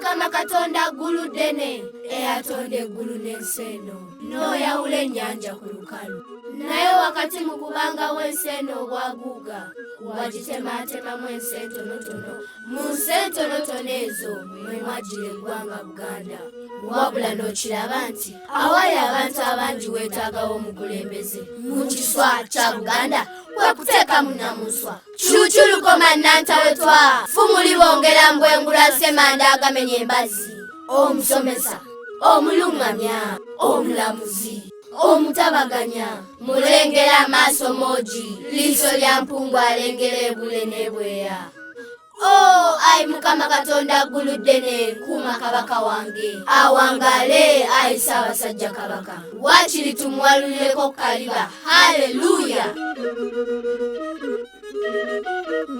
Mukama Katonda ggulu ddene eyatonda eggulu n'ensi eno n'oyawula ennyanja ku lukalu naye wakati mu kubanga w'ensi eno obwaguuga wagitemaatemamu ensi entonotono mu nsi entonotono ezo mwe mwajjira eggwanga Buganda wabula n'okiraba nti awali abantu abangi weetaagawo omukulembeze mu kiswa kya Buganda kwe kuteeka munnamuswa kyuki lukoma nnantawetwa fumuli bongera mbwengula Ssemanda agamenya embazi omusomesa omulungamya omulamuzi omutabaganya mulengera amaaso moji liiso lya mpungu alengera ebule n'ebweya ayi Mukama Katonda ggulu ddene kuuma kabaka wange awangaale ayi Ssaabasajja Kabaka waakiri tumuwalulireko kaliba haleluya.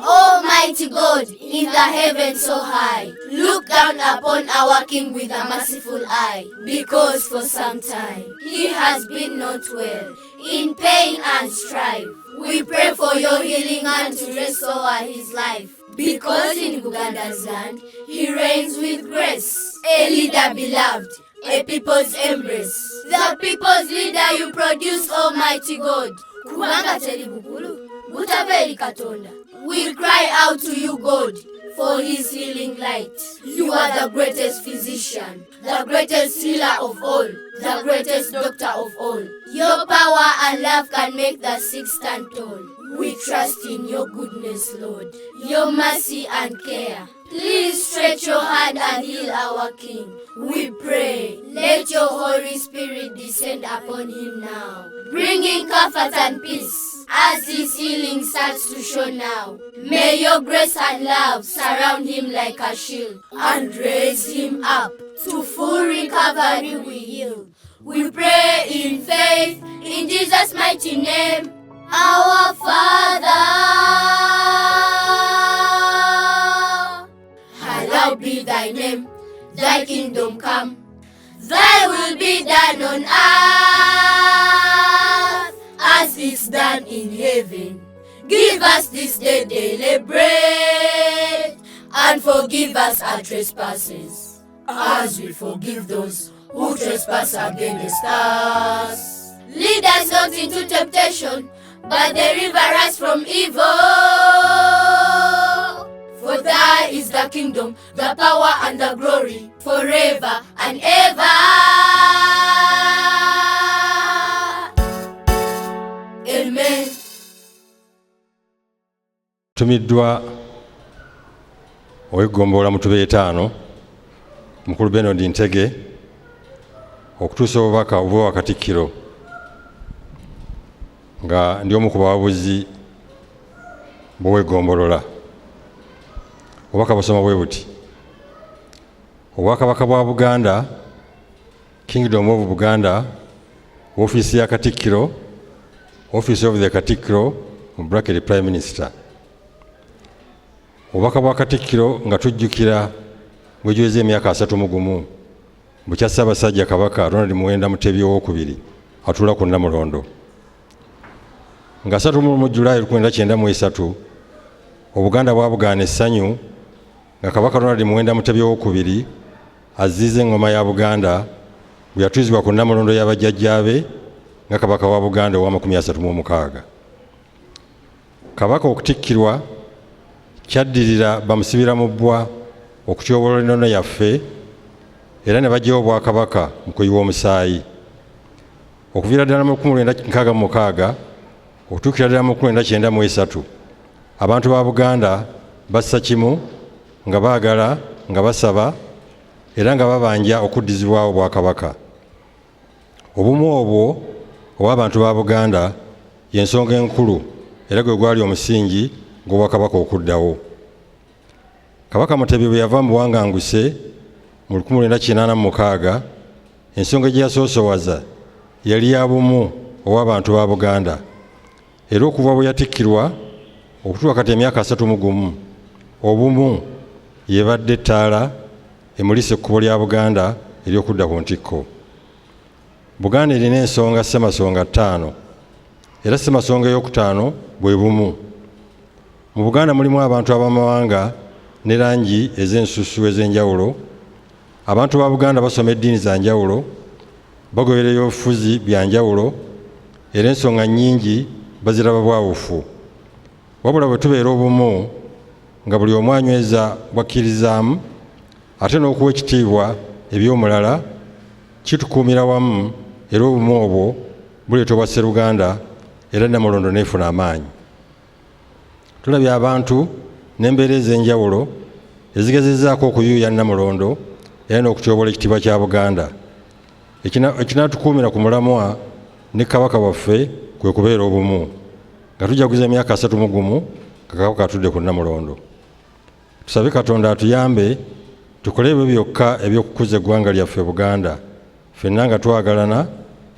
Almighty God, in the heavens so high, look down upon our King with a merciful eye, because for some time he has been not well, in pain and strife. We pray for your healing hand to restore his life, because in Buganda's land he reigns with grace, a leader beloved, a people's embrace. The people's leader you produce, Almighty God. Kubanga teri bukulu, butaveri Katonda. We cry out to you, God, for his healing light. You are the greatest physician, the greatest healer of all, the greatest doctor of all. Your power and love can make the sick stand tall. We trust in your goodness, Lord, your mercy and care. Please stretch your hand and heal our King. We pray, let your Holy Spirit descend upon him now, bringing comfort and peace as his healing starts to show now. May your grace and love surround him like a shield and raise him up to full recovery we yield. We pray in faith, in Jesus' mighty name, our Father. Hallowed be thy name, thy kingdom come, thy will be done on earth as it's done in heaven. Give us this day daily bread, and forgive us our trespasses, as we forgive those who trespass against us. Lead us not into temptation, but deliver us from evil. For thine is the kingdom, the power and the glory, forever and ever. Amen. Tumiddwa ow'eggombolola mu Tube 5 Mukulu Bernard Ntege okutuusa obubaka obwa Katikkiro nga ndi omu ku bawabuzi b'ow'eggombolola. Obubaka busoma bwe buti: Obwakabaka bwa Buganda, Kingdom of Buganda, Office ya Katikkiro, Office of the Katikkiro (Prime Minister). Obubaka bwa Katikkiro nga tujjukira bwe giweze emyaka 31 bukya Ssaabasajja Kabaka Ronald Muwenda Mutebi II atuula ku Namulondo. Nga 3 Julayi 1993 Obuganda bwabugaana essanyu nga Kabaka Ronald Muwenda Mutebi II azizza engoma ya Buganda bwe yatuuzibwa ku Namulondo y'abajjajjaabe nga Kabaka wa Buganda owa 36. Kabaka okutikkirwa kyaddirira bamusibira mu bbwa okutyoboola ennono yaffe era ne bajjawo Obwakabaka mu kuyiwa omusaayi. Okuviira ddala mu 1966 okutuukira ddala mu 1993 abantu ba Buganda bassa kimu nga baagala nga basaba era nga babanja okuddizibwawo Obwakabaka. Obumu obwo obw'abantu ba Buganda y'ensonga enkulu era gwe gwali omusingi gw'Obwakabaka okuddawo. Kabaka Mutebi bwe yava mu buwanganguse mu 1986 ensonga gye yasoosowaza yali ya bumu obw'abantu ba Buganda era okuva bwe yatikkirwa okutuuka kati emyaka 31 obumu yebadde ettaala emulisa ekkubo lya Buganda ery'okudda ku ntikko. Buganda erina ensonga ssemasonga 5 era ssemasonga ey'okutaano bwe bumu. Mu Buganda mulimu abantu ab'amawanga ne langi ez'ensusu ez'enjawulo abantu ba Buganda basoma eddiini za njawulo, bagoberera ebyobufuzi bya njawulo, era ensonga nnyingi baziraba bwawufu. Wabula bwe tubeera obumu nga buli omu anyweza bwakkirizaamu ate n'okuwa ekitiibwa eby'omulala, kitukuumira wamu era obumu obwo buleeta obwa Sseruganda era Namulondo neefuna amaanyi. Tulabye abantu n'embeera ez'enjawulo ezigezezzaako okuyuuya Namulondo era n'okutyoboola ekitiibwa kya Buganda. Ekinaatukuumira ku mulamwa ne Kabaka waffe kwe kubeera obumu nga tujaguza emyaka 31 nga Kabaka atudde ku Namulondo. Tusabe Katonda atuyambe tukole ebyo byokka eby'okukuza eggwanga lyaffe Buganda, ffenna nga twagalana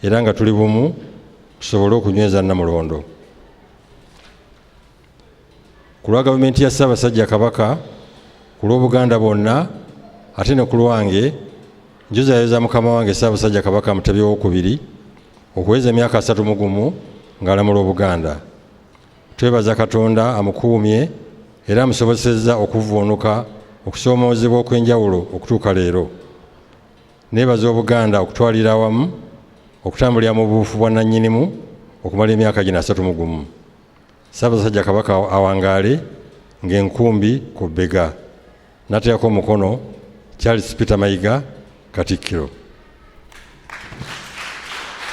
era nga tuli bumu, tusobole okunyweza Namulondo. Ku lwa gavumenti ya Ssaabasajja Kabaka, ku lw'Obuganda bwonna, ate ne ku lwange, njuzaayeza mukama wange Ssaabasajja Kabaka Mutebi II okuweza emyaka 31 ng'alamula Obuganda. Twebaza Katonda amukuumye era amusobozesezza okuvvuunuka okusoomoozebwa okw'enjawulo okutuuka leero. Neebaza Obuganda okutwalira awamu, okutambulira mu buufu bwa nannyinimu okumala emyaka gino 31. Ssaabasajja Kabaka awangaale ng'enkumbi ku bbega. N'ateekako omukono Charles Peter Mayiga Katikkiro.